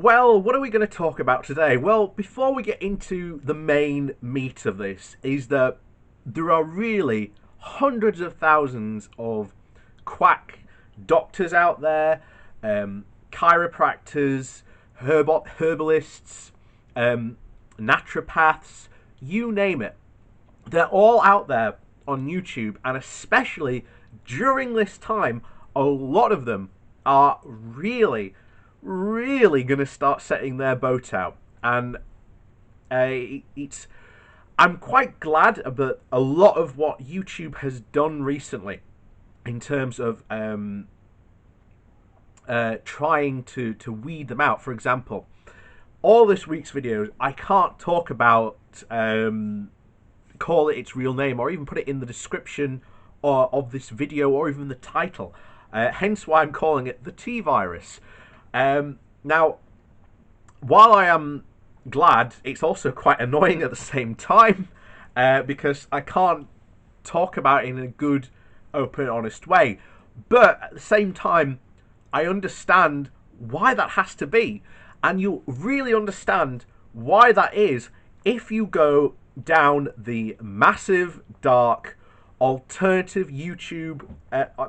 Well, what are we going to talk about today? Well, before we get into the main meat of this, is that there are really hundreds of thousands of quack doctors out there, chiropractors, herbalists, naturopaths, you name it. They're all out there on YouTube, and especially during this time, a lot of them are really going to start setting their boat out. And it's I'm quite glad about a lot of what YouTube has done recently in terms of trying to weed them out. For example, all this week's videos, I can't talk about call it its real name or even put it in the description of this video or even the title. Hence why I'm calling it the T virus. Now, while I am glad, it's also quite annoying at the same time because I can't talk about it in a good, open, honest way. But at the same time, I understand why that has to be. And you'll really understand why that is if you go down the massive, dark, alternative YouTube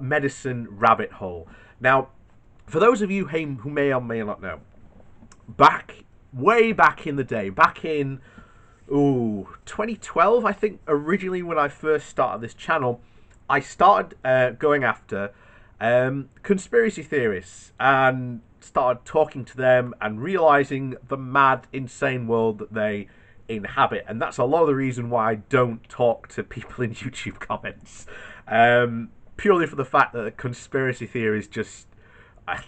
medicine rabbit hole. Now, for those of you who may or may not know, way back in the day, back in 2012, I think, originally when I first started this channel, I started going after conspiracy theorists and started talking to them and realizing the mad, insane world that they inhabit. And that's a lot of the reason why I don't talk to people in YouTube comments, purely for the fact that conspiracy theories just I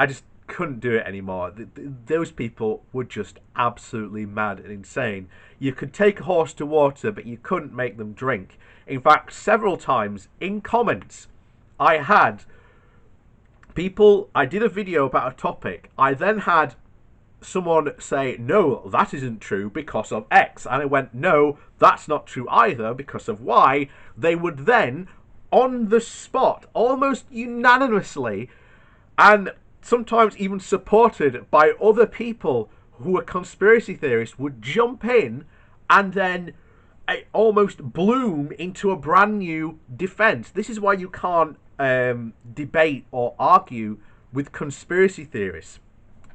just couldn't do it anymore. Those people were just absolutely mad and insane. You could take a horse to water, but you couldn't make them drink. In fact, several times in comments, I had people, I did a video about a topic, I then had someone say, no, that isn't true because of X. And I went, no, that's not true either because of Y. They would then, on the spot, almost unanimously, and sometimes even supported by other people who are conspiracy theorists, would jump in and then almost bloom into a brand new defense. This is why you can't debate or argue with conspiracy theorists,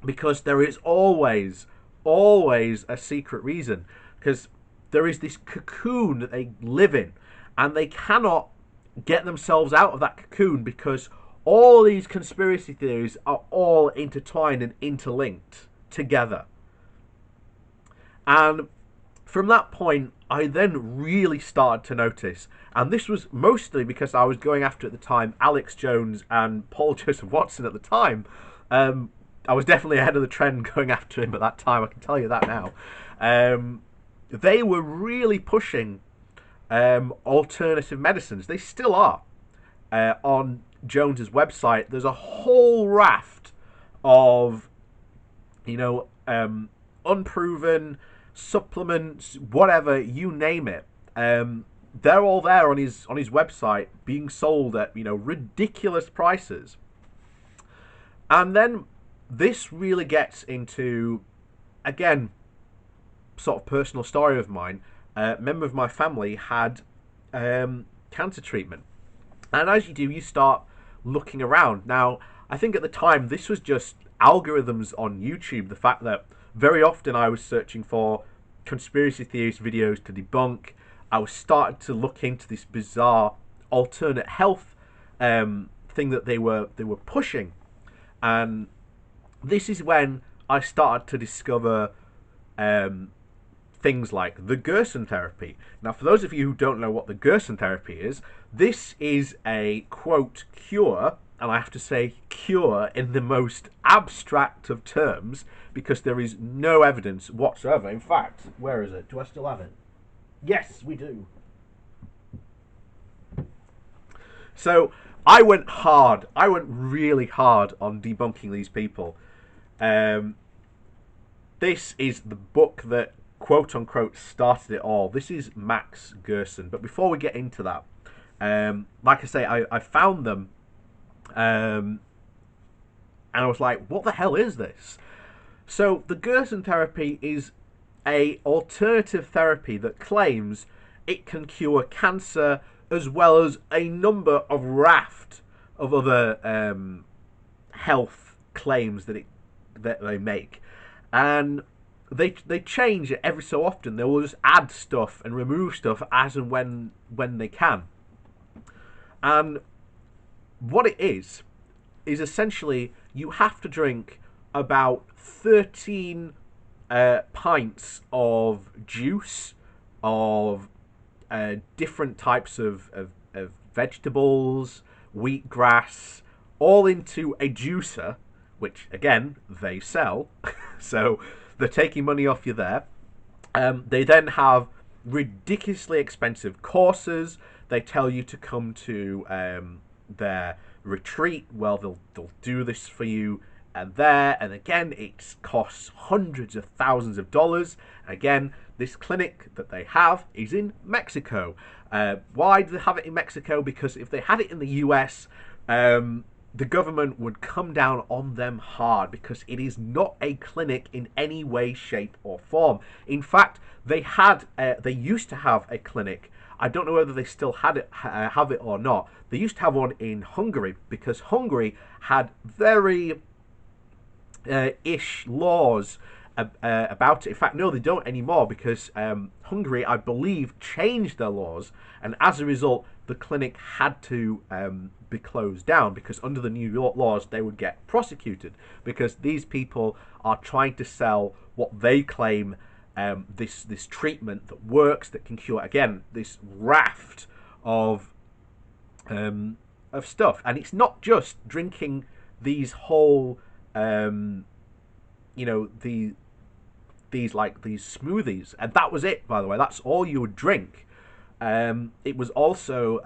because there is always a secret reason, because there is this cocoon that they live in, and they cannot get themselves out of that cocoon because all these conspiracy theories are all intertwined and interlinked together. And from that point, I then really started to notice, and this was mostly because I was going after at the time Alex Jones and Paul Joseph Watson at the time. I was definitely ahead of the trend going after him at that time, I can tell you that now. They were really pushing alternative medicines. They still are. On Jones's website, there's a whole raft of, unproven supplements, whatever, you name it. They're all there on his website, being sold at ridiculous prices. And then this really gets into, again, sort of personal story of mine. A member of my family had cancer treatment, and as you do, you start looking around. Now, I think at the time this was just algorithms on YouTube. The fact that very often I was searching for conspiracy theorist videos to debunk. I was starting to look into this bizarre alternate health thing that they were pushing, and this is when I started to discover things like the Gerson Therapy. Now, for those of you who don't know what the Gerson Therapy is, this is a, quote, cure, and I have to say cure in the most abstract of terms, because there is no evidence whatsoever. In fact, where is it? Do I still have it? Yes, we do. So I went hard. I went really hard on debunking these people. This is the book that, quote unquote, started it all. This is Max Gerson. But before we get into that, like I say, I found them And I was like, what the hell is this? So the Gerson therapy is a alternative therapy that claims it can cure cancer as well as a number of raft of other health claims that they make, and they change it every so often. They will just add stuff and remove stuff as and when they can. And what it is essentially you have to drink about 13 pints of juice of different types of vegetables, wheatgrass, all into a juicer, which again they sell. So they're taking money off you there. They then have ridiculously expensive courses. They tell you to come to their retreat. Well, they'll do this for you and there, and again it costs hundreds of thousands of dollars. Again, this clinic that they have is in Mexico. Why do they have it in Mexico? Because if they had it in the US, the government would come down on them hard, because it is not a clinic in any way, shape, or form. In fact, they used to have a clinic. I don't know whether they still have it or not. They used to have one in Hungary, because Hungary had very ish laws about it. In fact, no, they don't anymore, because Hungary, I believe, changed their laws, and as a result, the clinic had to be closed down, because under the New York laws, they would get prosecuted, because these people are trying to sell what they claim this treatment that works, that can cure, again, this raft of stuff. And it's not just drinking these whole these smoothies, and that was it, by the way. That's all you would drink. It was also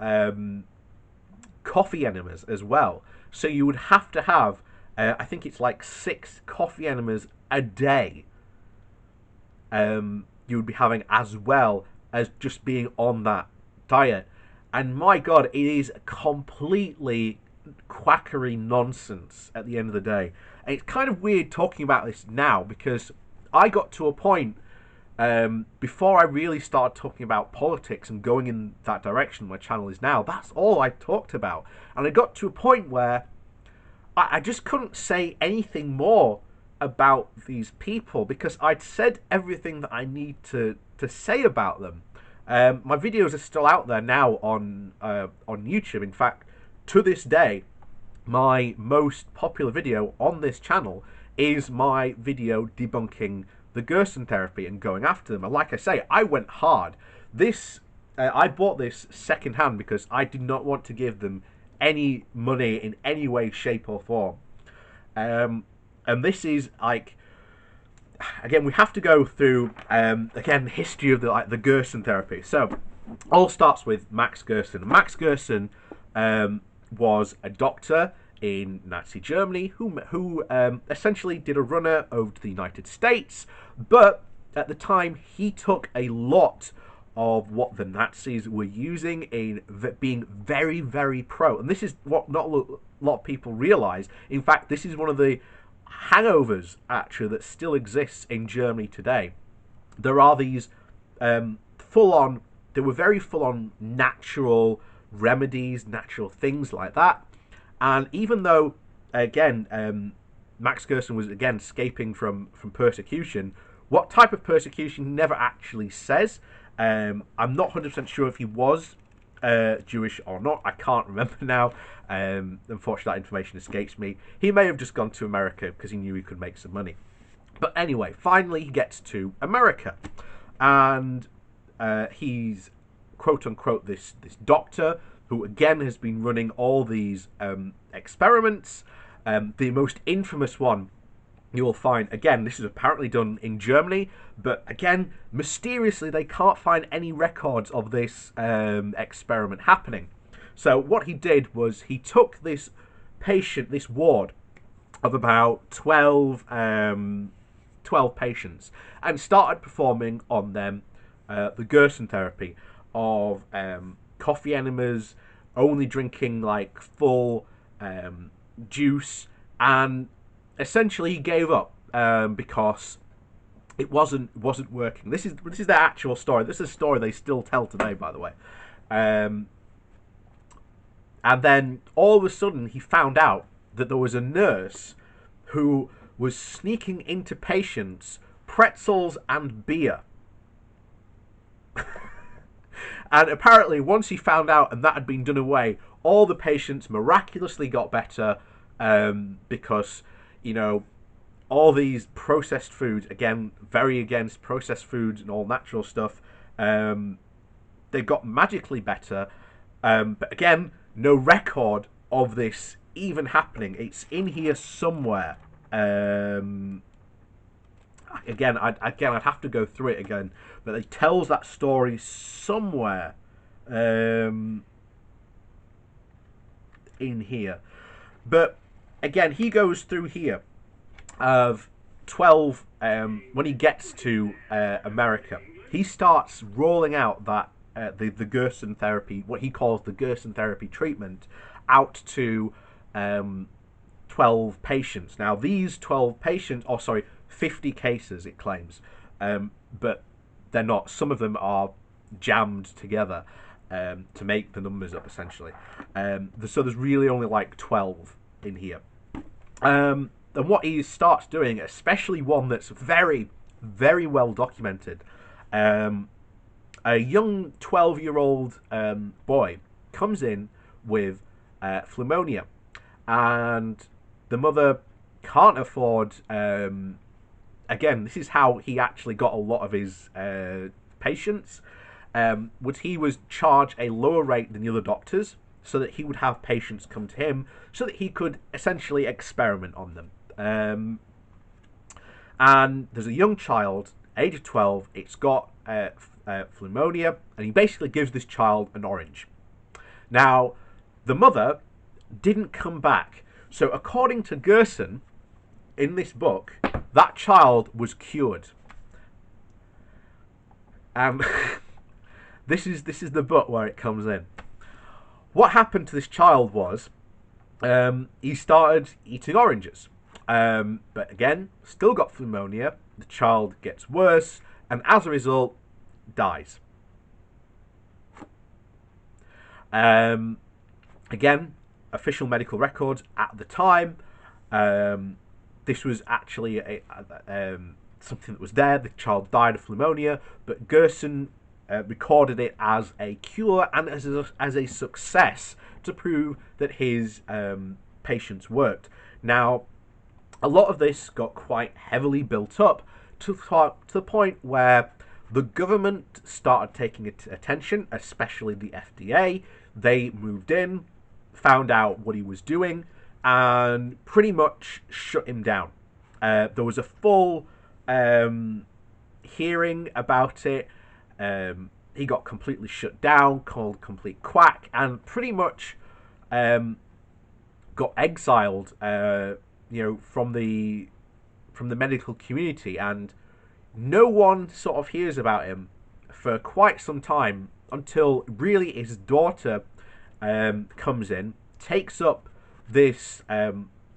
coffee enemas as well. So you would have to have, I think it's like 6 coffee enemas a day. You would be having, as well as just being on that diet. And my God, it is completely quackery nonsense at the end of the day. And it's kind of weird talking about this now, because I got to a point before I really started talking about politics and going in that direction my channel is now. That's all I talked about. And I got to a point where I just couldn't say anything more about these people, because I'd said everything that I need to say about them. My videos are still out there now on YouTube. In fact, to this day, my most popular video on this channel is my video debunking the Gerson therapy and going after them. And like I say, I went hard. I bought this secondhand because I did not want to give them any money in any way, shape, or form. And this is like, again, we have to go through again the history of the Gerson therapy. So all starts with Max Gerson. Max Gerson was a doctor in Nazi Germany who essentially did a runner over to the United States, but at the time he took a lot of what the Nazis were using in being very, very pro. And this is what not a lot of people realize. In fact, this is one of the hangovers actually that still exists in Germany today. There are these they were very full-on natural remedies, natural things like that. And even though, again, Max Gerson was, again, escaping from persecution, what type of persecution he never actually says. I'm not 100% sure if he was Jewish or not. I can't remember now. Unfortunately, that information escapes me. He may have just gone to America because he knew he could make some money. But anyway, finally he gets to America. And he's, quote-unquote, this doctor who, again, has been running all these experiments. The most infamous one you will find, again, this is apparently done in Germany, but again, mysteriously, they can't find any records of this experiment happening. So what he did was he took this patient, this ward of about 12 patients, and started performing on them the Gerson therapy of coffee enemas, only drinking like full juice, and essentially he gave up because it wasn't working. This is their actual story. This is a story they still tell today, by the way. And then all of a sudden he found out that there was a nurse who was sneaking into patients pretzels and beer. And apparently once he found out and that had been done away, all the patients miraculously got better, because, you know, all these processed foods, again, very against processed foods and all natural stuff, they got magically better. But again, no record of this even happening. It's in here somewhere. Again, I'd have to go through it again, but it tells that story somewhere in here. But again, he goes through here of 12 when he gets to America. He starts rolling out that the Gerson Therapy, what he calls the Gerson Therapy treatment, out to 12 patients. Now, these 12 patients, 50 cases, it claims, but they're not. Some of them are jammed together to make the numbers up, essentially. So there's really only like 12 in here. And what he starts doing, especially one that's very, very well documented, a young 12-year-old boy comes in with pneumonia, and the mother can't afford. Again, this is how he actually got a lot of his patients. He was charged a lower rate than the other doctors, so that he would have patients come to him, so that he could essentially experiment on them. And there's a young child, age of 12. It's got pneumonia, and he basically gives this child an orange. Now, the mother didn't come back. So according to Gerson, in this book, that child was cured. And this is the book where it comes in. What happened to this child was he started eating oranges. But again, still got pneumonia. The child gets worse, and as a result, dies. Again, official medical records at the time. This was actually something that was there. The child died of pneumonia, but Gerson recorded it as a cure and as a success to prove that his patients worked. Now, a lot of this got quite heavily built up to the point where the government started taking attention, especially the FDA. They moved in, found out what he was doing, and pretty much shut him down. There was a full hearing about it. He got completely shut down, called complete quack, and pretty much got exiled, from the medical community, and no one sort of hears about him for quite some time until really his daughter comes in, takes up this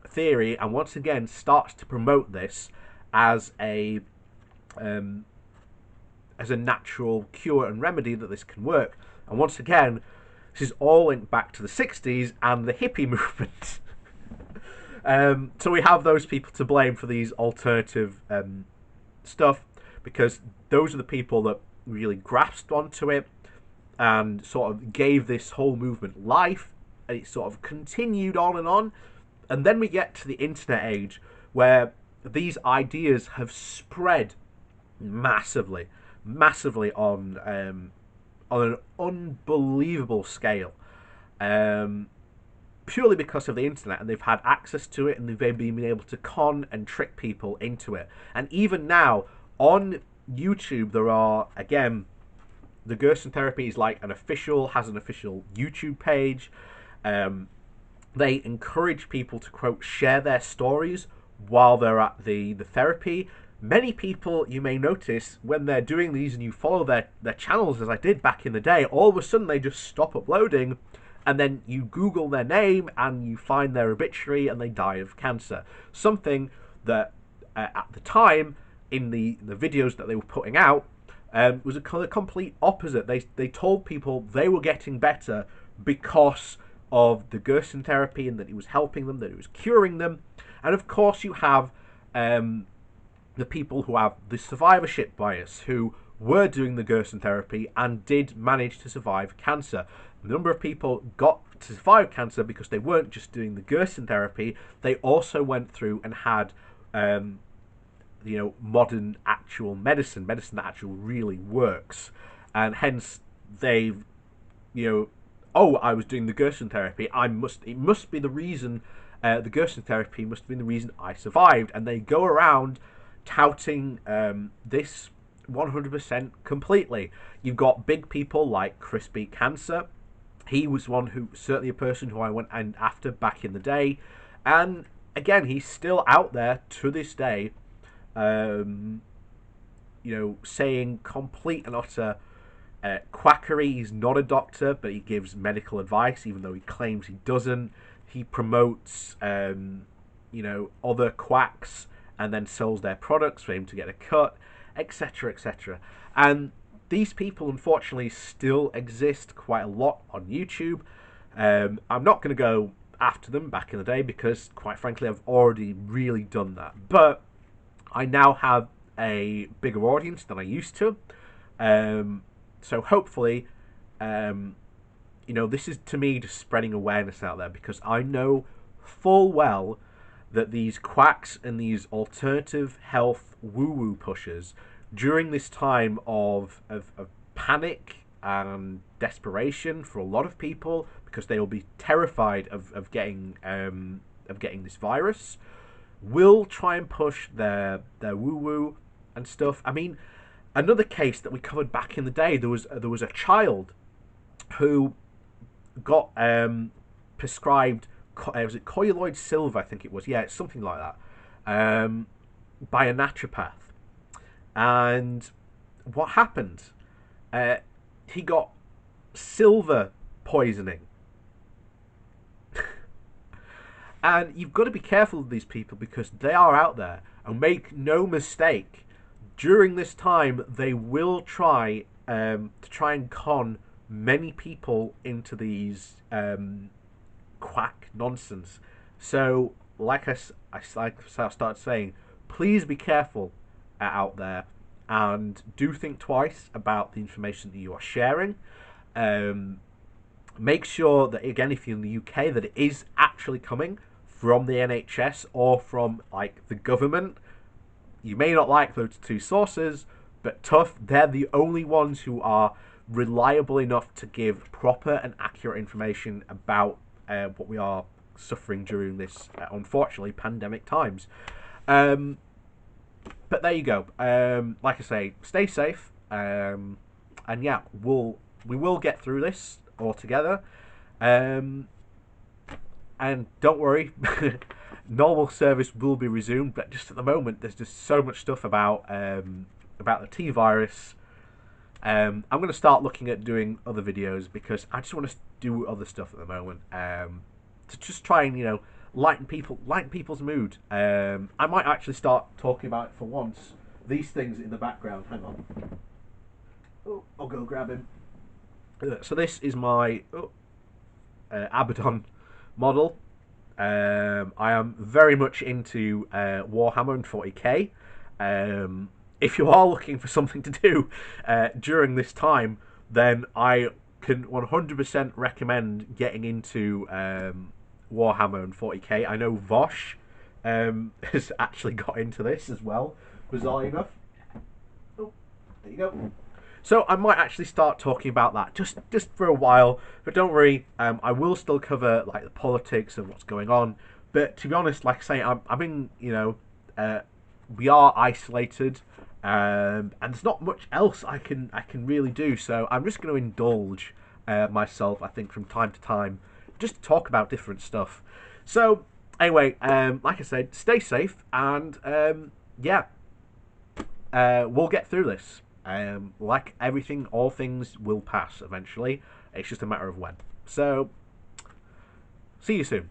theory, and once again starts to promote this as a natural cure and remedy that this can work. And once again, this is all linked back to the 60s and the hippie movement. So we have those people to blame for these alternative stuff, because those are the people that really grasped onto it and sort of gave this whole movement life, and it sort of continued on and on. And then we get to the internet age, where these ideas have spread massively on an unbelievable scale, purely because of the internet, and they've had access to it, and they've been able to con and trick people into it. And even now on YouTube, there are, again, the Gerson Therapy is like has an official YouTube page. They encourage people to, quote, share their stories while they're at the therapy. Many people, you may notice, when they're doing these and you follow their channels, as I did back in the day, all of a sudden they just stop uploading, and then you Google their name and you find their obituary and they die of cancer. Something that at the time, in the videos that they were putting out, was a kind of complete opposite. They told people they were getting better because of the Gerson therapy, and that it was helping them, that it was curing them. And of course you have the people who have the survivorship bias, who were doing the Gerson therapy and did manage to survive cancer. A number of people got to survive cancer because they weren't just doing the Gerson therapy, they also went through and had modern actual medicine that actually really works. And hence they've, oh, I was doing the Gerson therapy, it must be the reason, the Gerson therapy must have been the reason I survived. And they go around touting this 100% completely. You've got big people like Chris beat cancer. He was certainly a person who I went after back in the day. And again, he's still out there to this day, saying complete and utter quackery. He's not a doctor, but he gives medical advice, even though he claims he doesn't. He promotes, other quacks and then sells their products for him to get a cut, etc., etc. And these people, unfortunately, still exist quite a lot on YouTube. I'm not going to go after them back in the day because, quite frankly, I've already really done that. But I now have a bigger audience than I used to. So hopefully, this is, to me, just spreading awareness out there, because I know full well that these quacks and these alternative health woo-woo pushers, during this time of panic and desperation for a lot of people, because they will be terrified of getting this virus, will try and push their woo-woo and stuff. I mean, another case that we covered back in the day, there was a child who got prescribed, was it colloid silver, I think it was, yeah, it's something like that, by a naturopath. And what happened? He got silver poisoning. And you've got to be careful of these people, because they are out there, and make no mistake, during this time they will try to and con many people into these quack nonsense. So, like I started saying, please be careful out there, and do think twice about the information that you are sharing. Make sure that, again, if you're in the UK, that it is actually coming from the NHS or from the government. You may not like those two sources, but tough, they're the only ones who are reliable enough to give proper and accurate information about what we are suffering during this, unfortunately, pandemic times. But there you go. Like I say, stay safe. And yeah, we will get through this all together. And don't worry, normal service will be resumed. But just at the moment, there's just so much stuff about the T virus. I'm going to start looking at doing other videos, because I just want to do other stuff at the moment. To just try and lighten people's mood. I might actually start talking about, for once, these things in the background. Hang on. Oh, I'll go grab him. So this is my Abaddon model. I am very much into Warhammer and 40k. If you are looking for something to do during this time, then I can 100% recommend getting into Warhammer and 40k. I know Vosh has actually got into this as well, bizarrely enough. Oh, there you go. So I might actually start talking about that just for a while, but don't worry, I will still cover the politics of what's going on. But to be honest, like I say, I'm in, we are isolated, and there's not much else I can really do. So I'm just going to indulge myself, I think, from time to time, just to talk about different stuff. So anyway, like I said, stay safe, and yeah, we'll get through this. Like everything, all things will pass eventually. It's just a matter of when. So See you soon.